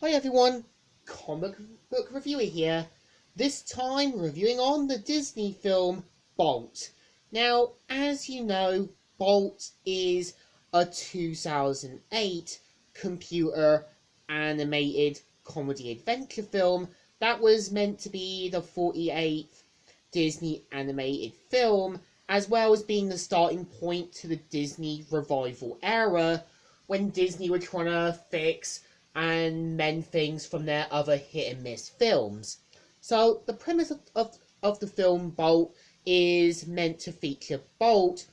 Hi everyone, comic book reviewer here. This time reviewing on the Disney film Bolt. Now, as you know, Bolt is a 2008 computer animated comedy adventure film that was meant to be the 48th Disney animated film, as well as being the starting point to the Disney revival era when Disney were trying to fix and mend things from their other hit and miss films. So the premise of the film Bolt is meant to feature Bolt,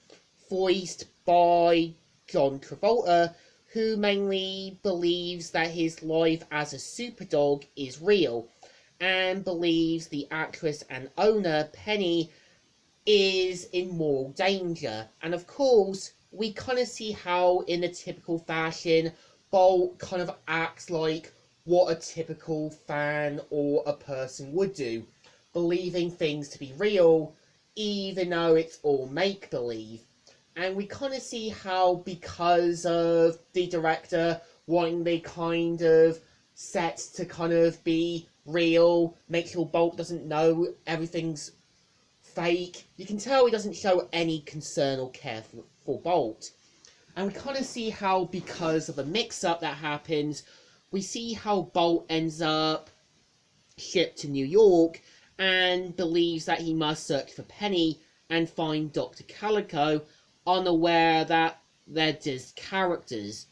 voiced by John Travolta, who mainly believes that his life as a superdog is real, and believes the actress and owner, Penny, is in moral danger. And of course, we kind of see how, in a typical fashion, Bolt kind of acts like what a typical fan or a person would do, believing things to be real, even though it's all make believe. And we kind of see how, because of the director wanting the kind of sets to kind of be real, make sure Bolt doesn't know everything's fake, you can tell he doesn't show any concern or care for Bolt. And we kind of see how, because of a mix-up that happens, we see how Bolt ends up shipped to New York and believes that he must search for Penny and find Dr. Calico, unaware that they're just characters.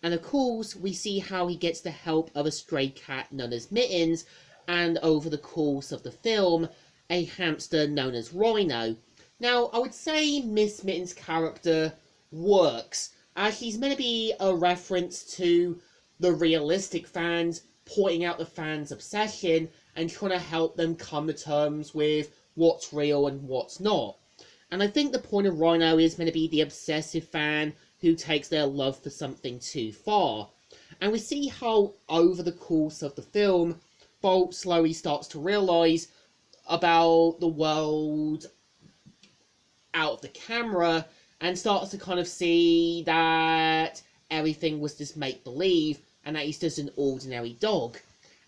And of course, we see how he gets the help of a stray cat known as Mittens, and over the course of the film, a hamster known as Rhino. Now, I would say Miss Mittens' character works, as she's meant to be a reference to the realistic fans, pointing out the fans' obsession and trying to help them come to terms with what's real and what's not. And I think the point of Rhino is meant to be the obsessive fan who takes their love for something too far. And we see how, over the course of the film, Bolt slowly starts to realise about the world out of the camera and starts to kind of see that everything was just make believe and that he's just an ordinary dog.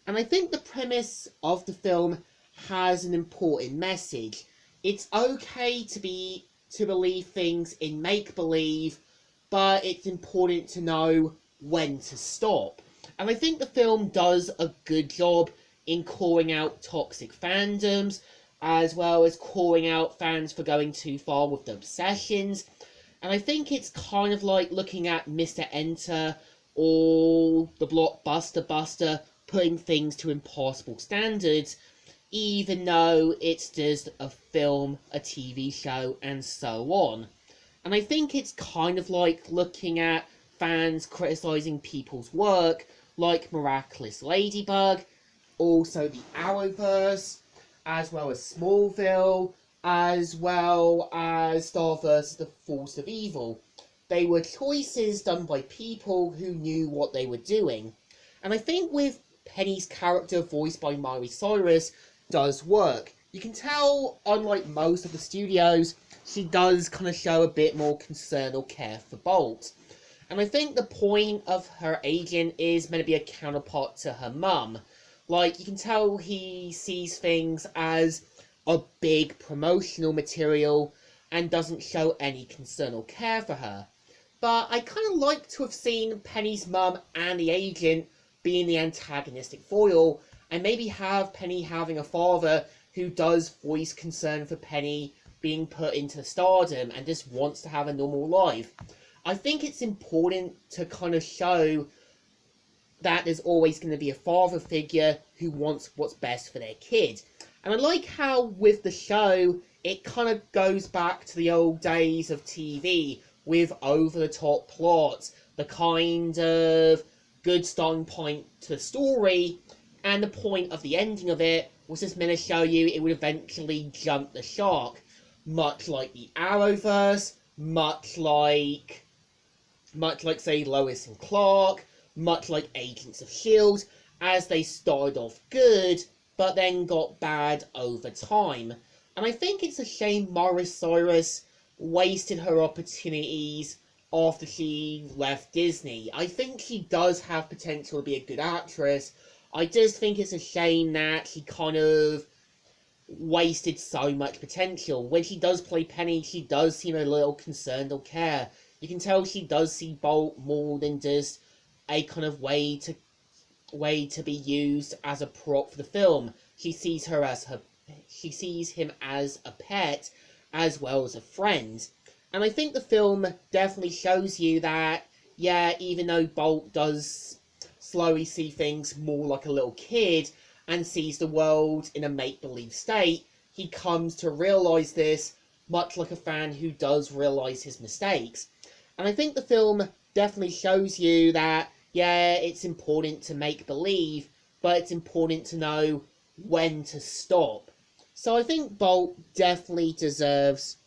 And I think the premise of the film has an important message. It's okay to believe things in make believe, but it's important to know when to stop. And I think the film does a good job in calling out toxic fandoms, as well as calling out fans for going too far with the obsessions. And I think it's kind of like looking at Mr. Enter or the Blockbuster Buster putting things to impossible standards, even though it's just a film, a TV show, and so on. And I think it's kind of like looking at fans criticising people's work, like Miraculous Ladybug, also the Arrowverse, as well as Smallville, as well as Star vs. the Force of Evil. They were choices done by people who knew what they were doing. And I think with Penny's character, voiced by Miley Cyrus, does work. You can tell, unlike most of the studios, she does kind of show a bit more concern or care for Bolt. And I think the point of her agent is meant to be a counterpart to her mum. Like, you can tell he sees things as a big promotional material and doesn't show any concern or care for her. But I kind of like to have seen Penny's mum and the agent being the antagonistic foil, and maybe have Penny having a father who does voice concern for Penny being put into stardom and just wants to have a normal life. I think it's important to kind of show that there's always going to be a father figure who wants what's best for their kid. And I like how with the show, it kind of goes back to the old days of TV with over-the-top plots, the kind of good starting point to the story, and the point of the ending of it was just meant to show you it would eventually jump the shark. Much like the Arrowverse, much like say, Lois and Clark, much like Agents of S.H.I.E.L.D., as they started off good, but then got bad over time. And I think it's a shame Miley Cyrus wasted her opportunities after she left Disney. I think she does have potential to be a good actress. I just think it's a shame that she kind of wasted so much potential. When she does play Penny, she does seem a little concerned or care. You can tell she does see Bolt more than just a kind of way to be used as a prop for the film. She sees him as a pet as well as a friend. And I think the film definitely shows you that, yeah, even though Bolt does slowly see things more like a little kid and sees the world in a make-believe state, he comes to realise this much like a fan who does realise his mistakes. And I think the film definitely shows you that, yeah, it's important to make believe, but it's important to know when to stop. So I think Bolt definitely deserves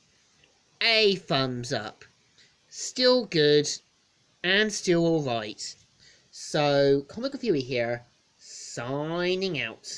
a thumbs up. Still good and still alright. So, Comic Reviewer here, signing out.